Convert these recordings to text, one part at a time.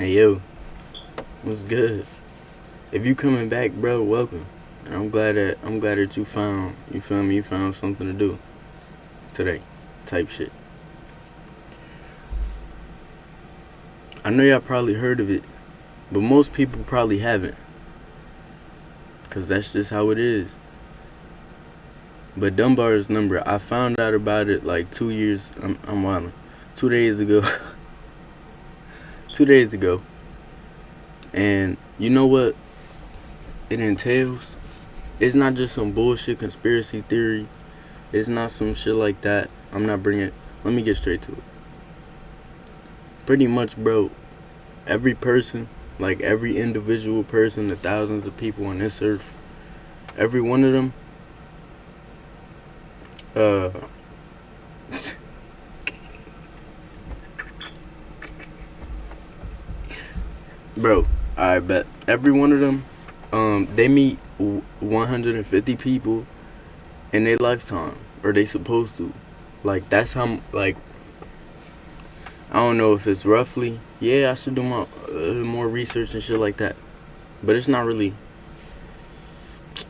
Hey yo, what's good? If you coming back, bro, welcome. And I'm glad that you feel me, you found something to do today. Type shit. I know y'all probably heard of it, but most people probably haven't. Cause that's just how it is. But Dunbar's number, I found out about it like 2 years I'm wilding. 2 days ago. 2 days ago. And you know what it entails? It's not just some bullshit conspiracy theory. It's not some shit like that. Let me get straight to it. Pretty much, bro, every person, like every individual person, the thousands of people on this earth, every one of them, uh, bro, I bet every one of them, they meet 150 people in their lifetime, or they supposed to. Like that's how, like I don't know if it's roughly. Yeah, I should do more research and shit like that. But it's not really.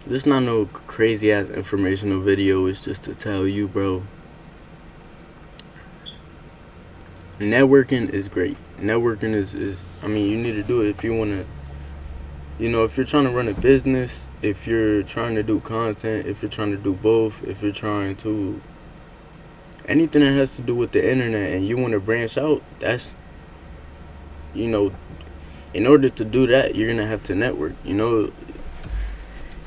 This not no crazy ass informational video. It's just to tell you, bro. Networking is great. Networking is I mean, you need to do it if you wanna. If you're trying to run a business, if you're trying to do content, if you're trying to do both, if you're trying to anything that has to do with the internet and you want to branch out, that's you know, in order to do that, you're gonna have to network.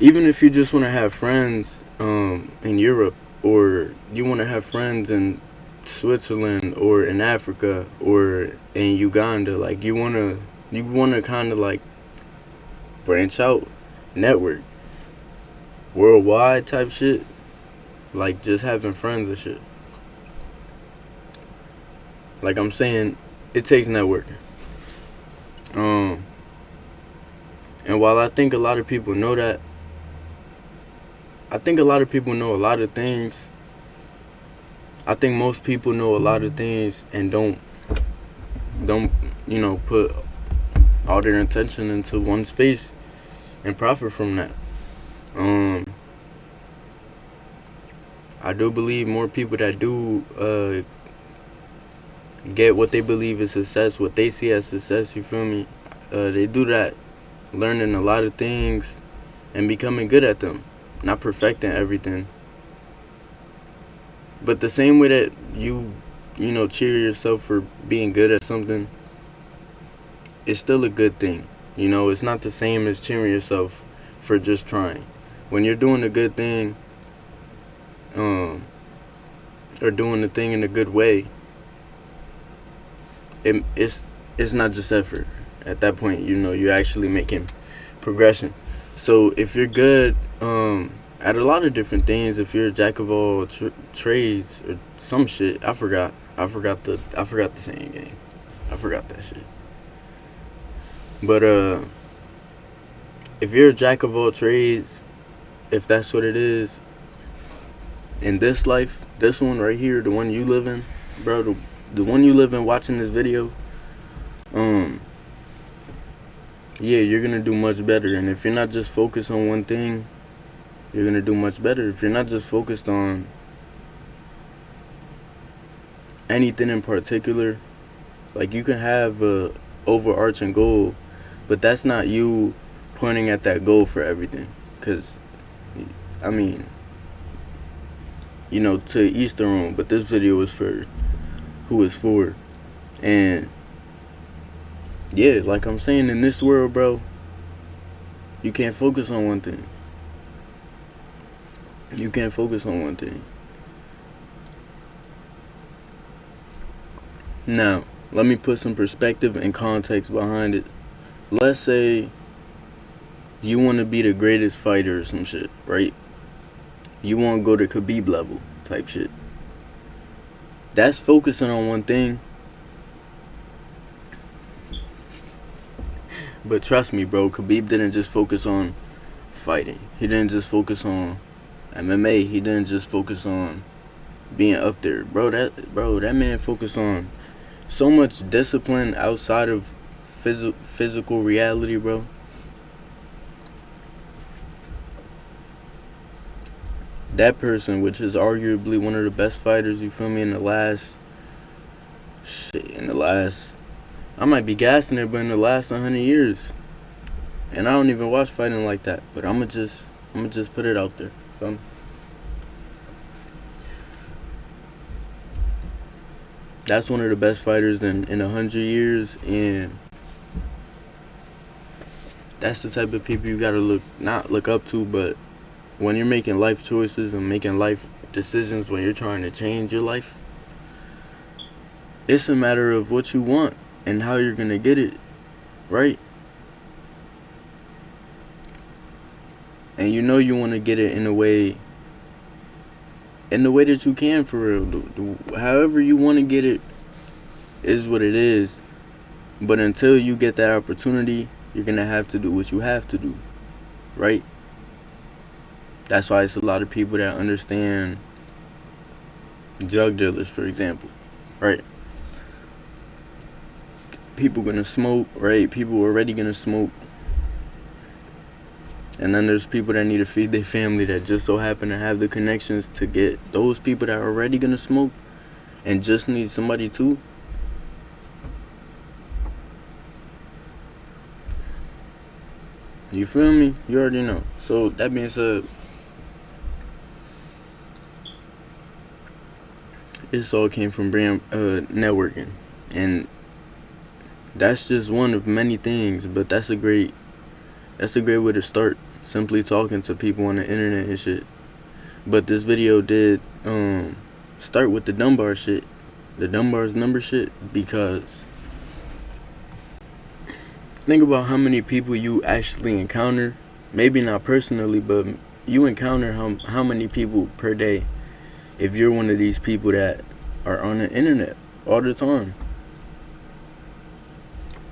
Even if you just want to have friends in Europe, or you want to have friends in Switzerland or in Africa or in Uganda, like you wanna kind of like branch out, network, worldwide type shit, like just having friends and shit. Like I'm saying, it takes networking. Um, and while I think a lot of people know that, I think a lot of people know a lot of things. I think most people know a lot of things and don't put all their attention into one space and profit from that. Um, I do believe more people that do get what they believe is success, what they see as success. You feel me? They do that, learning a lot of things and becoming good at them, not perfecting everything. But the same way that you cheer yourself for being good at something, it's still a good thing. It's not the same as cheering yourself for just trying. When you're doing a good thing, um, or doing the thing in a good way, it's not just effort. At that point, you're actually making progression. So if you're good at a lot of different things, if you're a jack of all trades or some shit, I forgot the saying game. I forgot that shit. But if you're a jack of all trades, if that's what it is, in this life, this one right here, the one you live in, bro, the one you live in watching this video, um, yeah, you're gonna do much better. And if you're not just focused on one thing, you're gonna do much better. If you're not just focused on anything in particular, like you can have a overarching goal, but that's not you pointing at that goal for everything. Cause I mean, to each their own. But this video is for who it's for. And yeah, like I'm saying, in this world, bro, you can't focus on one thing. You can't focus on one thing. Now, let me put some perspective and context behind it. Let's say you want to be the greatest fighter or some shit, right? You want to go to Khabib level type shit. That's focusing on one thing. But trust me, bro, Khabib didn't just focus on fighting. He didn't just focus on MMA. He didn't just focus on being up there. That man focused on so much discipline outside of physical reality, bro. That person, which is arguably one of the best fighters, you feel me, in the last, I might be gassing it, but in the last 100 years, and I don't even watch fighting like that, but I'ma just put it out there, feel me? That's one of the best fighters in 100 years, and that's the type of people you gotta not look up to, but when you're making life choices and making life decisions, when you're trying to change your life, it's a matter of what you want and how you're gonna get it, right? And you know you want to get it in the way that you can, for real. However you want to get it is what it is. But until you get that opportunity, you're gonna have to do what you have to do, right? That's why it's a lot of people that understand drug dealers, for example, right? People gonna smoke, right? People already gonna smoke. And then there's people that need to feed their family that just so happen to have the connections to get those people that are already gonna smoke and just need somebody to. You feel me? You already know. So that being said, this all came from brand networking, and that's just one of many things. But that's a great way to start. Simply talking to people on the internet and shit. But this video did start with the Dunbar shit, the Dunbar's number shit, because think about how many people you actually encounter. Maybe not personally, but you encounter how many people per day if you're one of these people that are on the internet all the time.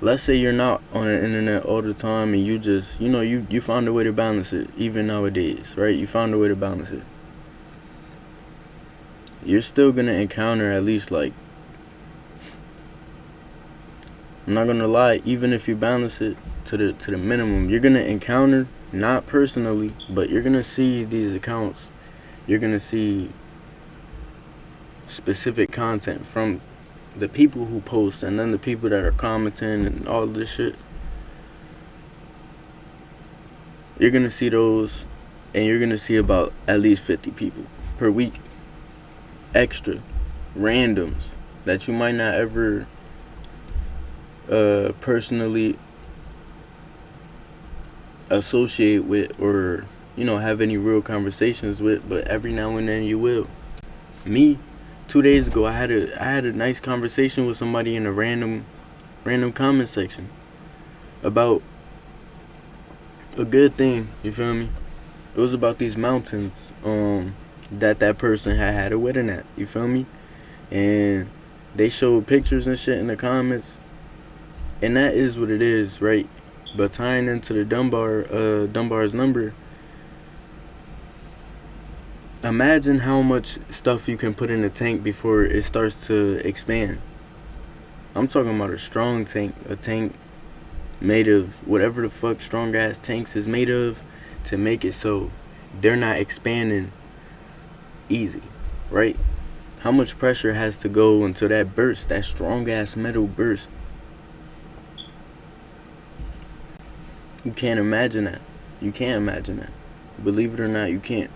Let's say you're not on the internet all the time and you just, you found a way to balance it, even nowadays, right? You found a way to balance it. You're still going to encounter at least, like, I'm not going to lie, even if you balance it to the minimum, you're going to encounter, not personally, but you're going to see these accounts. You're going to see specific content from the people who post, and then the people that are commenting and all of this shit. You're gonna see those, and you're gonna see about at least 50 people per week, extra randoms that you might not ever personally associate with, or have any real conversations with, but every now and then you will. Me, 2 days ago, I had a nice conversation with somebody in a random comment section about a good thing. You feel me? It was about these mountains that person had a wedding at. You feel me? And they showed pictures and shit in the comments, and that is what it is, right? But tying into the Dunbar's number, imagine how much stuff you can put in a tank before it starts to expand. I'm talking about a strong tank, a tank made of whatever the fuck strong ass tanks is made of, to make it so they're not expanding easy, right? How much pressure has to go until that burst, that strong ass metal burst? You can't imagine that. You can't imagine that. Believe it or not, you can't.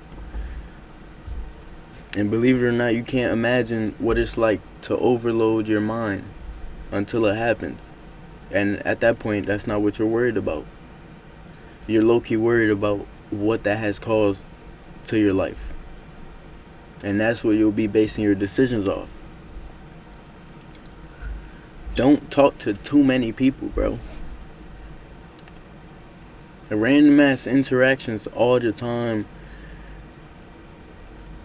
And believe it or not, you can't imagine what it's like to overload your mind until it happens. And at that point, that's not what you're worried about. You're low-key worried about what that has caused to your life. And that's what you'll be basing your decisions off. Don't talk to too many people, bro. Random ass interactions all the time,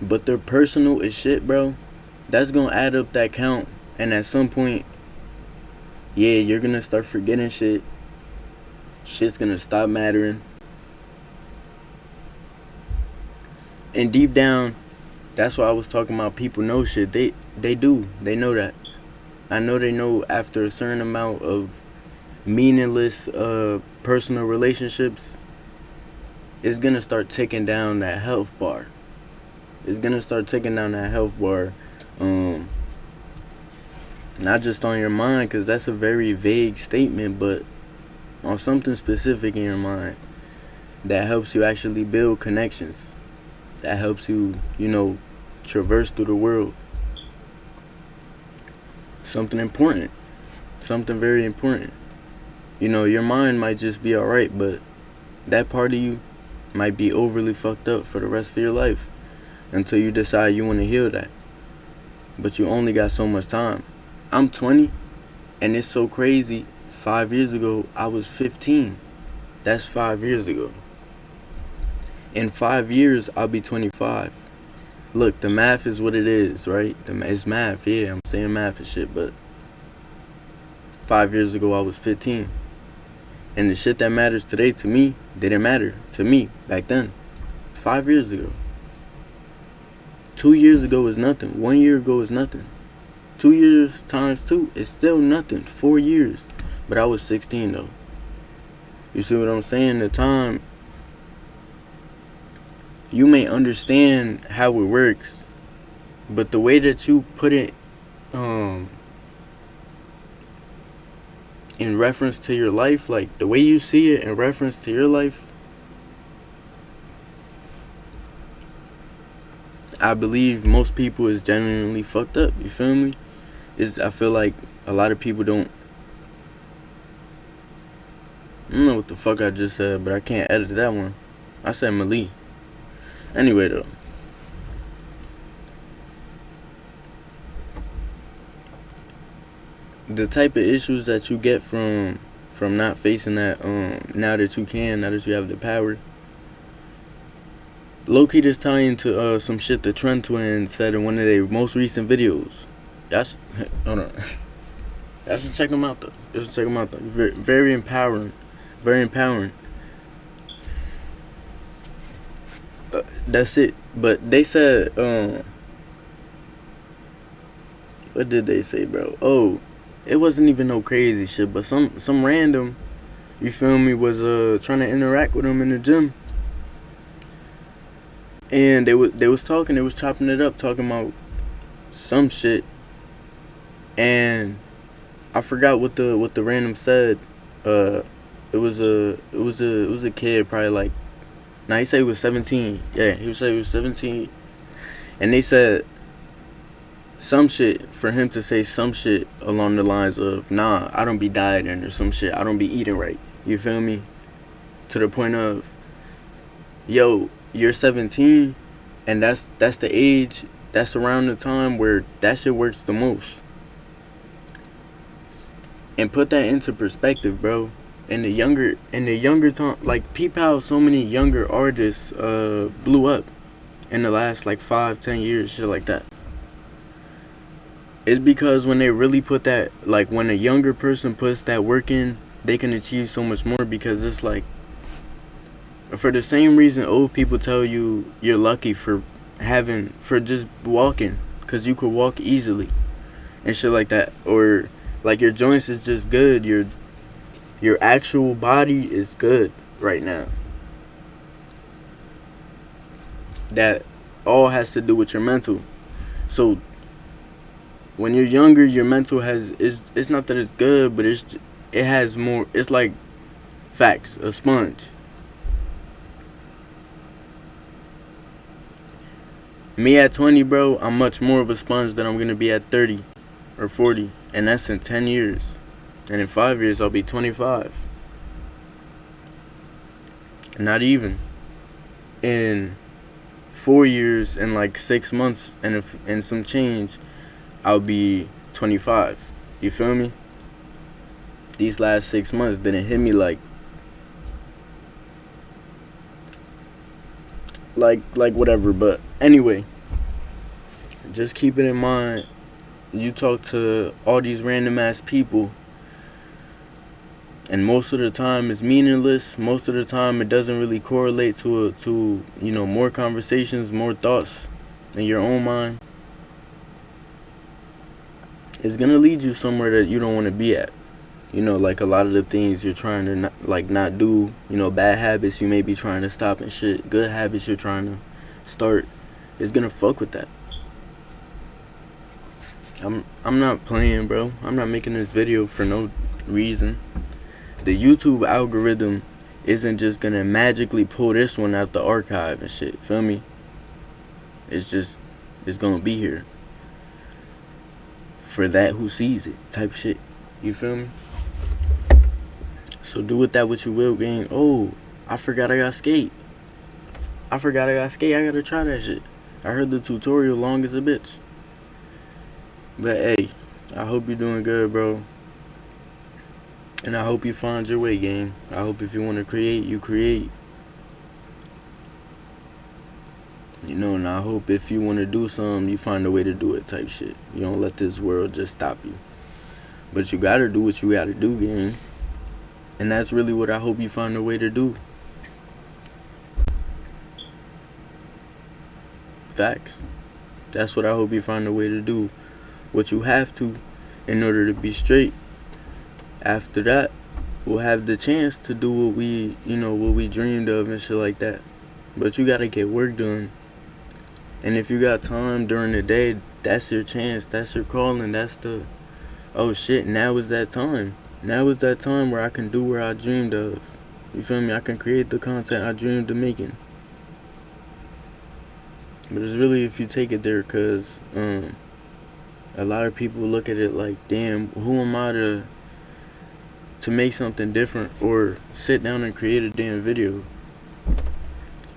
but they're personal as shit, bro. That's gonna add up that count, and at some point, yeah, you're gonna start forgetting shit. Shit's gonna stop mattering. And deep down, that's why I was talking about people know shit. They do. They know that. I know they know after a certain amount of meaningless personal relationships, it's gonna start taking down that health bar. It's gonna start taking down that health bar. Not just on your mind, because that's a very vague statement, but on something specific in your mind that helps you actually build connections, that helps you, traverse through the world. Something important, something very important. Your mind might just be alright, but that part of you might be overly fucked up for the rest of your life until you decide you want to heal that. But you only got so much time. I'm 20, and it's so crazy. 5 years ago, I was 15. That's 5 years ago. In 5 years, I'll be 25. Look, the math is what it is, right? It's math, yeah, I'm saying math and shit, but 5 years ago, I was 15. And the shit that matters today to me didn't matter to me back then. 5 years ago. 2 years ago is nothing. 1 year ago is nothing. 2 years times 2 is still nothing. 4 years. But I was 16 though. You see what I'm saying? The time, you may understand how it works, but the way that you put it in reference to your life, like the way you see it in reference to your life, I believe most people is genuinely fucked up. You feel me? I feel like a lot of people don't. I don't know what the fuck I just said, but I can't edit that one. I said Malik. Anyway, though. The type of issues that you get from not facing that, now that you have the power. Low-key just tying to some shit the Trend Twins said in one of their most recent videos. Hold on. Y'all should check them out though. Very, very empowering. Very empowering. That's it. But they said, what did they say, bro? Oh, it wasn't even no crazy shit, but some random, you feel me, was trying to interact with them in the gym. And they was chopping it up, talking about some shit. And I forgot what the random said. It was a kid, probably like, he said he was 17. Yeah, he said he was 17. And they said some shit, for him to say some shit along the lines of, nah, I don't be dieting, or some shit, I don't be eating right. You feel me? To the point of, yo, you're 17, and that's the age, that's around the time where that shit works the most. And put that into perspective, bro. In the younger time, like, peep how so many younger artists blew up in the last like 5-10 years, shit like that. It's because when they really put that, like, when a younger person puts that work in, they can achieve so much more. Because it's like, for the same reason old people tell you you're lucky for just walking, because you could walk easily and shit like that, or like your joints is just good, your actual body is good right now. That all has to do with your mental. So when you're younger, your mental it's not that it's good, but it has more. It's like facts, a sponge. Me at 20, bro, I'm much more of a sponge than I'm gonna be at 30 or 40, and that's in 10 years. And in 5 years, I'll be 25. Not even. In 4 years and like 6 months and some change, I'll be 25. You feel me? These last 6 months didn't hit me like whatever. But anyway, just keep it in mind. You talk to all these random ass people, and most of the time it's meaningless. Most of the time it doesn't really correlate to more conversations, more thoughts in your own mind. It's gonna lead you somewhere that you don't want to be at. You know, like a lot of the things you're trying to not do, you know, bad habits you may be trying to stop and shit, good habits you're trying to start, is gonna fuck with that. I'm not playing, bro. I'm not making this video for no reason. The YouTube algorithm isn't just gonna magically pull this one out the archive and shit. Feel me? It's gonna be here for that who sees it, type shit. You feel me? So do with that what you will, gang. Oh, I forgot I got skate. I gotta try that shit. I heard the tutorial long as a bitch. But hey, I hope you're doing good, bro. And I hope you find your way, gang. I hope if you want to create, you create. You know, and I hope if you want to do something, you find a way to do it, type shit. You don't let this world just stop you. But you gotta do what you gotta do, gang. And that's really what I hope you find a way to do. Facts. That's what I hope you find a way to do. What you have to in order to be straight. After that, we'll have the chance to do what we dreamed of and shit like that. But you gotta get work done. And if you got time during the day, that's your chance. That's your calling. That's the, oh shit, now is that time. Now is that time where I can do what I dreamed of. You feel me? I can create the content I dreamed of making. But it's really if you take it there, cause a lot of people look at it like, damn, who am I to make something different or sit down and create a damn video?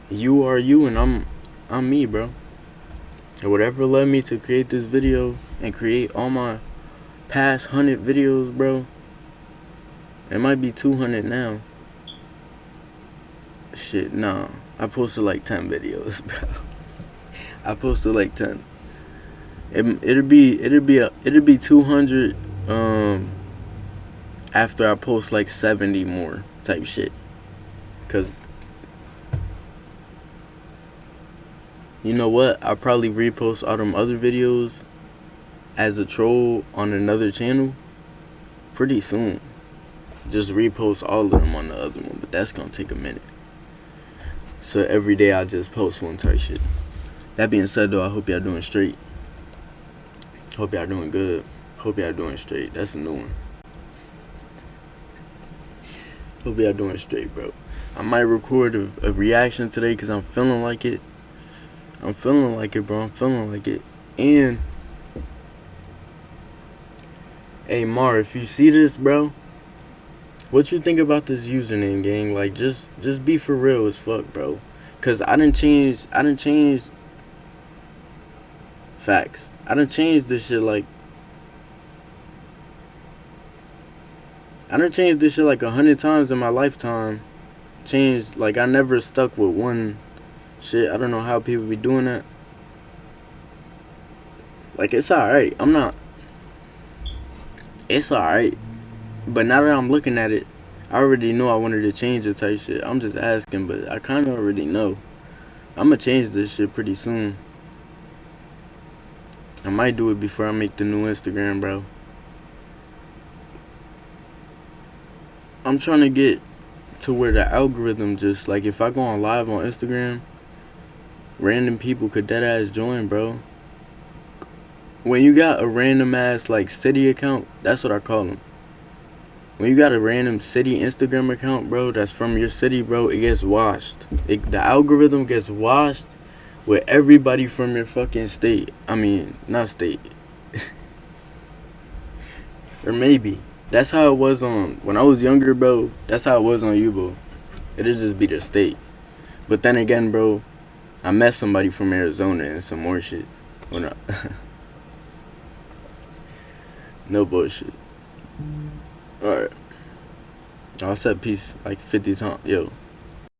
You are you and I'm me, bro. And whatever led me to create this video and create all my past 100 videos, bro. It might be 200 now. Shit, nah. I posted like 10 videos, bro. I posted like 10. It'll be 200 after I post like 70 more type shit. Cause you know what? I'll probably repost all them other videos as a troll on another channel pretty soon. Just repost all of them on the other one, but that's gonna take a minute. So every day I just post one type shit. That being said though, I hope y'all doing straight. Hope y'all doing good. Hope y'all doing straight. That's a new one. Hope y'all doing straight, bro. I might record a reaction today because I'm feeling like it. I'm feeling like it, bro. I'm feeling like it. And hey, Mar, if you see this, bro, what you think about this username, gang? Like, just be for real as fuck, bro. Cause I done changed facts. I done changed this shit like I done changed this shit like 100 times in my lifetime. Changed, like, I never stuck with one shit. I don't know how people be doing that. Like, it's alright. It's alright. But now that I'm looking at it, I already know I wanted to change it type shit. I'm just asking, but I kind of already know. I'm gonna change this shit pretty soon. I might do it before I make the new Instagram, bro. I'm trying to get to where the algorithm just, like, if I go on live on Instagram, random people could deadass join, bro. When you got a random ass, like, city account, that's what I call them. When you got a random city Instagram account, bro, that's from your city, bro, it gets washed. The algorithm gets washed with everybody from your fucking state. I mean, not state. Or maybe. That's how it was on, when I was younger, bro, that's how it was on Yubo. It'll just be the state. But then again, bro, I met somebody from Arizona and some more shit. Well, no. No bullshit. Alright. I said peace like 50 times. Yo.